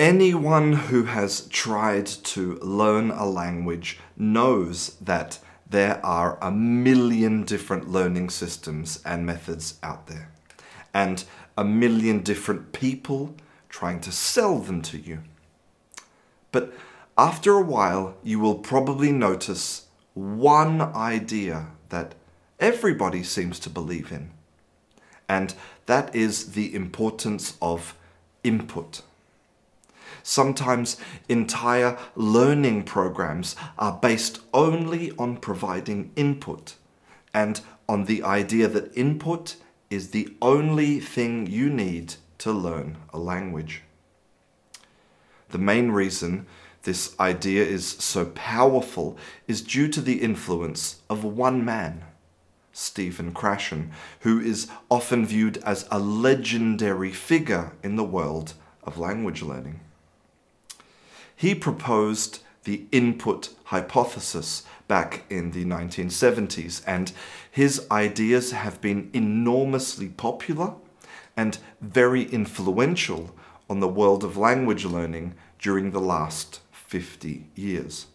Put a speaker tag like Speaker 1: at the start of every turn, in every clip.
Speaker 1: Anyone who has tried to learn a language knows that there are a million different learning systems and methods out there, and a million different people trying to sell them to you. But after a while, you will probably notice one idea that everybody seems to believe in, and that is the importance of input. Sometimes entire learning programs are based only on providing input and on the idea that input is the only thing you need to learn a language. The main reason this idea is so powerful is due to the influence of one man, Stephen Krashen, who is often viewed as a legendary figure in the world of language learning. He proposed the input hypothesis back in the 1970s, and his ideas have been enormously popular and very influential on the world of language learning during the last 50 years.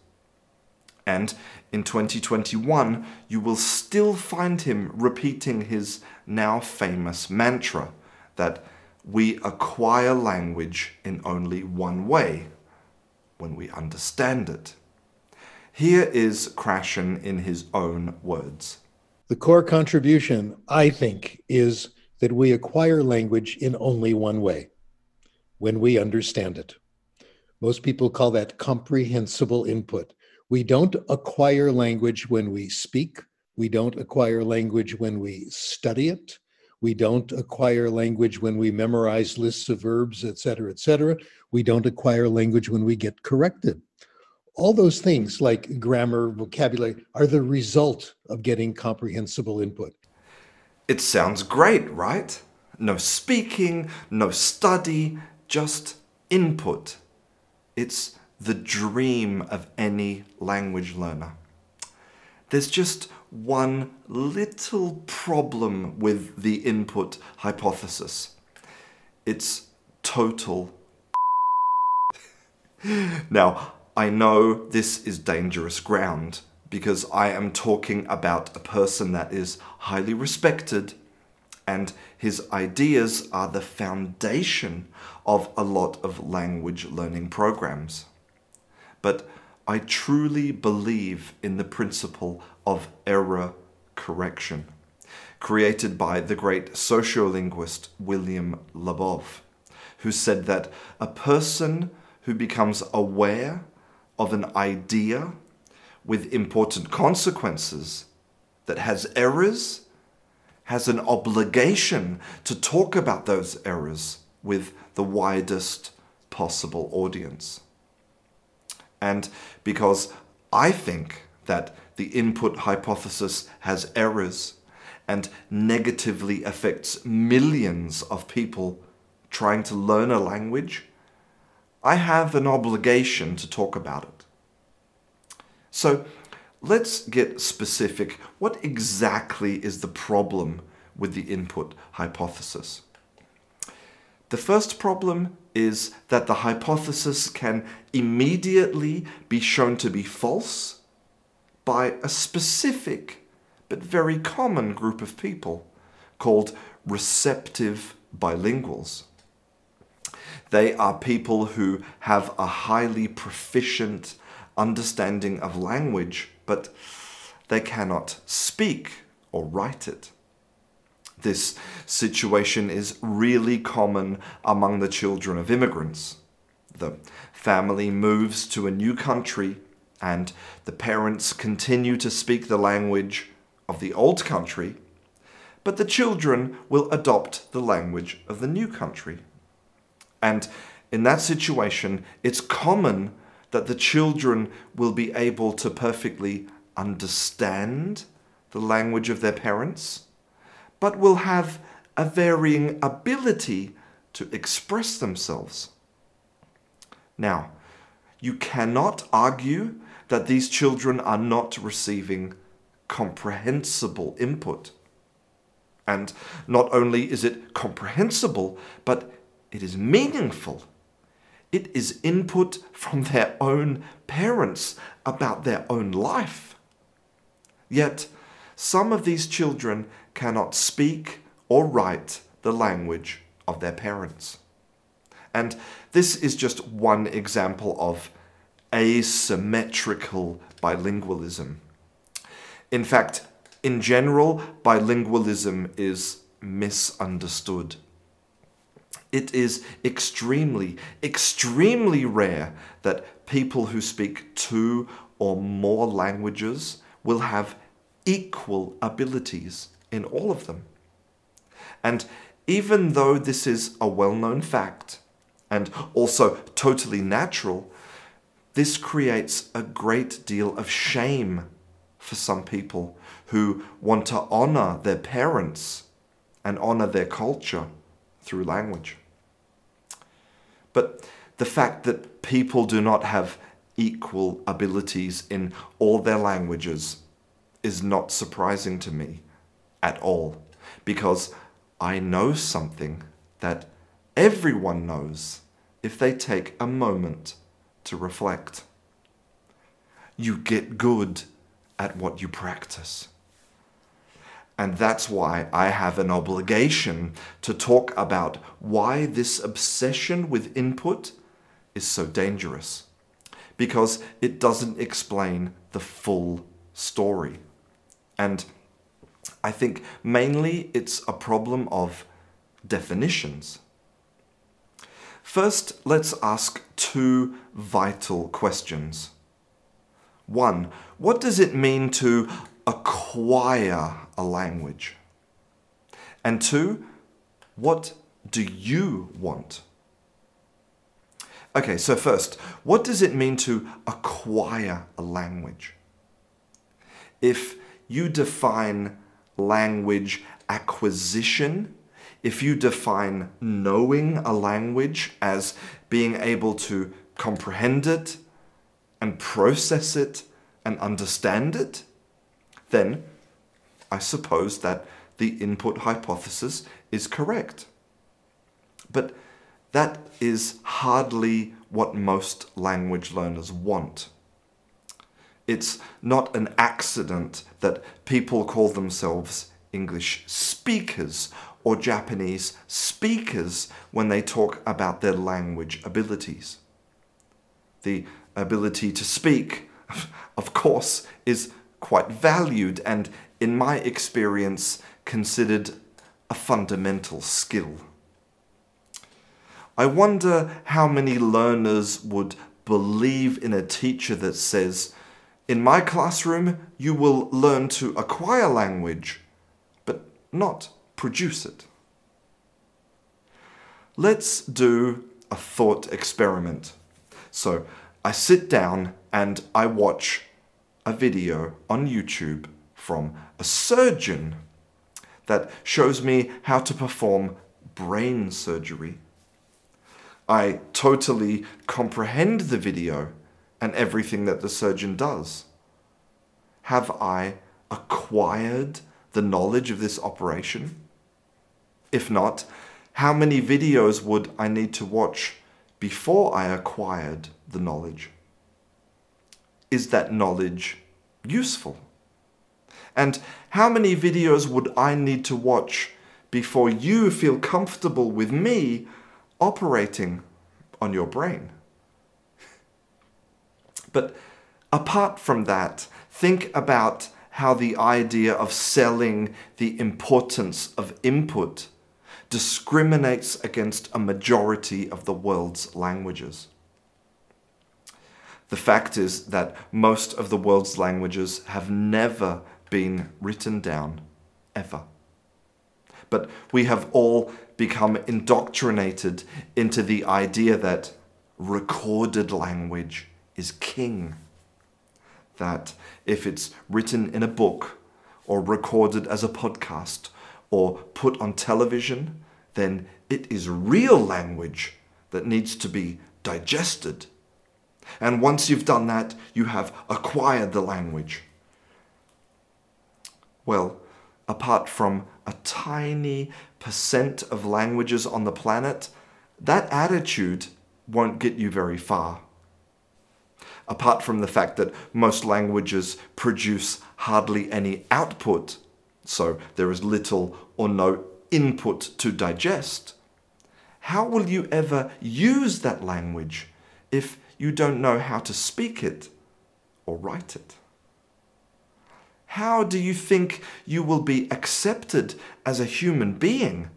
Speaker 1: And in 2021, you will still find him repeating his now famous mantra that we acquire language in only one way: when we understand it. Here is Krashen in his own words.
Speaker 2: The core contribution, I think, is that we acquire language in only one way: when we understand it. Most people call that comprehensible input. We don't acquire language when we speak. We don't acquire language when we study it. We don't acquire language when we memorize lists of verbs, etc., etc. We don't acquire language when we get corrected. All those things like grammar, vocabulary, are the result of getting comprehensible input.
Speaker 1: It sounds great, right? No speaking, no study, just input. It's the dream of any language learner. There's just one little problem with the input hypothesis. It's total. Now, I know this is dangerous ground because I am talking about a person that is highly respected, and his ideas are the foundation of a lot of language learning programs. But I truly believe in the principle of error correction, created by the great sociolinguist William Labov, who said that a person who becomes aware of an idea with important consequences that has errors has an obligation to talk about those errors with the widest possible audience. And because I think that the input hypothesis has errors and negatively affects millions of people trying to learn a language, I have an obligation to talk about it. So let's get specific. What exactly is the problem with the input hypothesis? The first problem is that the hypothesis can immediately be shown to be false by a specific but very common group of people called receptive bilinguals. They are people who have a highly proficient understanding of language, but they cannot speak or write it. This situation is really common among the children of immigrants. The family moves to a new country and the parents continue to speak the language of the old country, but the children will adopt the language of the new country. And in that situation, it's common that the children will be able to perfectly understand the language of their parents, but will have a varying ability to express themselves. Now, you cannot argue that these children are not receiving comprehensible input. And not only is it comprehensible, but it is meaningful. It is input from their own parents about their own life. Yet, some of these children cannot speak or write the language of their parents. And this is just one example of asymmetrical bilingualism. In fact, in general, bilingualism is misunderstood. It is extremely, extremely rare that people who speak 2 or more languages will have equal abilities in all of them. And even though this is a well-known fact, and also totally natural, this creates a great deal of shame for some people who want to honor their parents and honor their culture through language. But the fact that people do not have equal abilities in all their languages is not surprising to me at all, because I know something that everyone knows if they take a moment to reflect. You get good at what you practice. And that's why I have an obligation to talk about why this obsession with input is so dangerous. Because it doesn't explain the full story. And I think mainly it's a problem of definitions. First, let's ask 2 vital questions. 1, what does it mean to acquire a language? And 2, what do you want? Okay, so first, what does it mean to acquire a language? If you define language acquisition, if you define knowing a language as being able to comprehend it and process it and understand it, then I suppose that the input hypothesis is correct. But that is hardly what most language learners want. It's not an accident that people call themselves English speakers or Japanese speakers when they talk about their language abilities. The ability to speak, of course, is quite valued and, in my experience, considered a fundamental skill. I wonder how many learners would believe in a teacher that says, "In my classroom, you will learn to acquire language, but not produce it." Let's do a thought experiment. So I sit down and I watch a video on YouTube from a surgeon that shows me how to perform brain surgery. I totally comprehend the video and everything that the surgeon does. Have I acquired the knowledge of this operation? If not, how many videos would I need to watch before I acquired the knowledge? Is that knowledge useful? And how many videos would I need to watch before you feel comfortable with me operating on your brain? But apart from that, think about how the idea of selling the importance of input discriminates against a majority of the world's languages. The fact is that most of the world's languages have never been written down, ever. But we have all become indoctrinated into the idea that recorded language is king. That if it's written in a book or recorded as a podcast or put on television, then it is real language that needs to be digested. And once you've done that, you have acquired the language. Well, apart from a tiny % of languages on the planet, that attitude won't get you very far. Apart from the fact that most languages produce hardly any output, so there is little or no input to digest, how will you ever use that language if you don't know how to speak it or write it? How do you think you will be accepted as a human being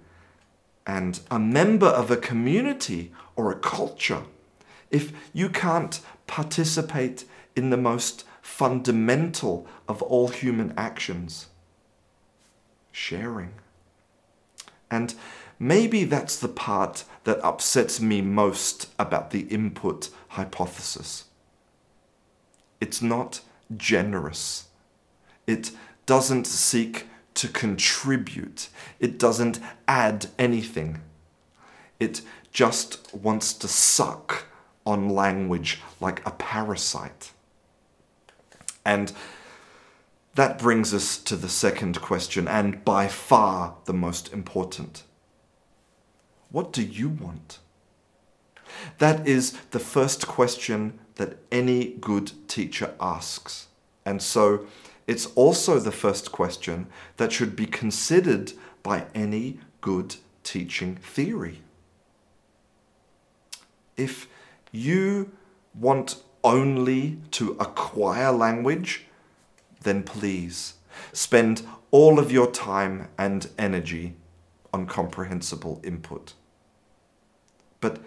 Speaker 1: and a member of a community or a culture if you can't participate in the most fundamental of all human actions? Sharing. And maybe that's the part that upsets me most about the input hypothesis. It's not generous. It doesn't seek to contribute. It doesn't add anything. It just wants to suck on language like a parasite. And that brings us to the second question, and by far the most important. What do you want? That is the first question that any good teacher asks. And so it's also the first question that should be considered by any good teaching theory. If you want only to acquire language, then please spend all of your time and energy on comprehensible input. But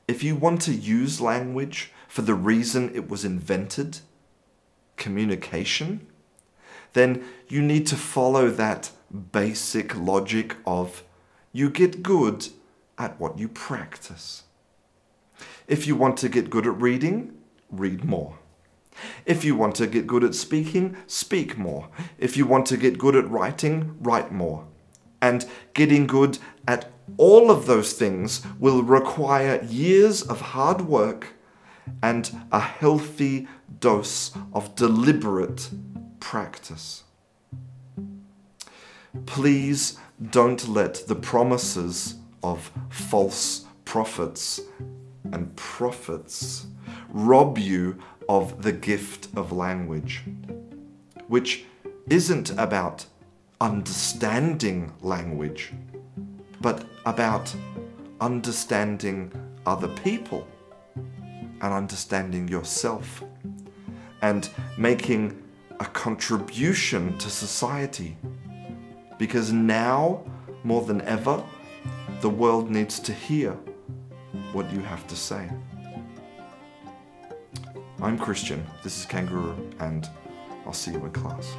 Speaker 1: if you want to use language for the reason it was invented, communication, then you need to follow that basic logic of you get good at what you practice. If you want to get good at reading, read more. If you want to get good at speaking, speak more. If you want to get good at writing, write more. And getting good at all of those things will require years of hard work and a healthy dose of deliberate practice. Please don't let the promises of false prophets and prophets rob you of the gift of language, which isn't about understanding language, but about understanding other people and understanding yourself and making a contribution to society. Because now, more than ever, the world needs to hear what you have to say. I'm Christian, this is Canguro, and I'll see you in class.